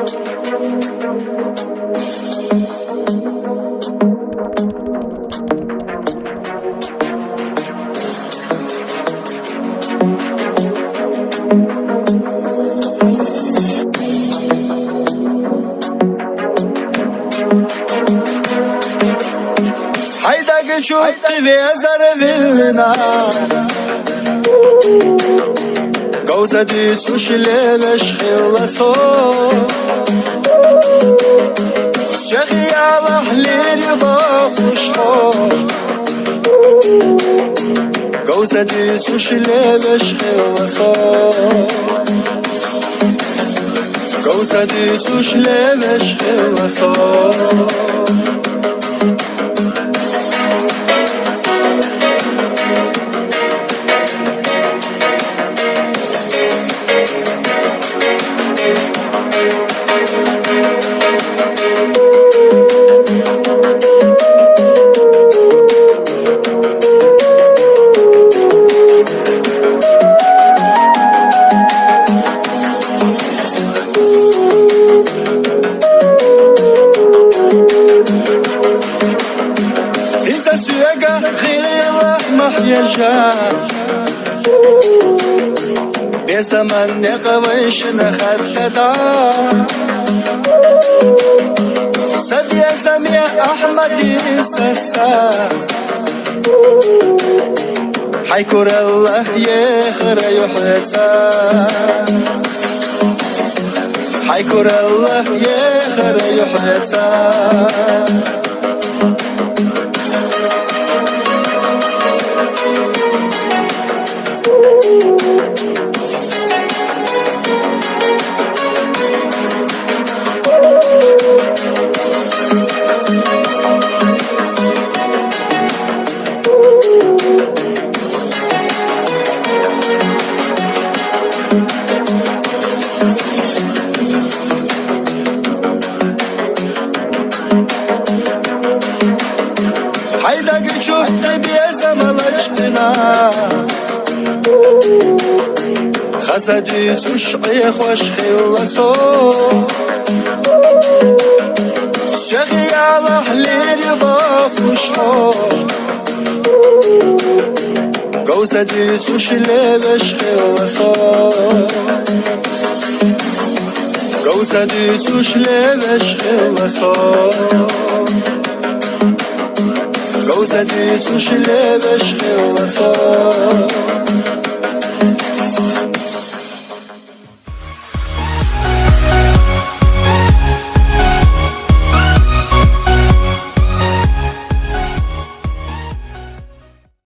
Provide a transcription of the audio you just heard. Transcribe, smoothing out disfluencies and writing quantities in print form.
Hayda çutti ve zare villina Gauza düt uşile ve şkhilla so Şekhi Allah lir bakış ho Gauza düt uşile ve şkhilla so Gauza düt uşile ve şkhilla so بزمن قويش نخددا سبيا سميا أحمدي سسا حيكور الله يخر يحسا حيكور الله يخر يحسا Hayda güçüp de bir zaman aşkına Xasa düz uşqi xoş xilla so Şekhi Allah lir bakış ho Gauza düz uşile ve şkhilla so Gauza düz uşile ve şkhilla so Gauza düz uşile ve şkhilla so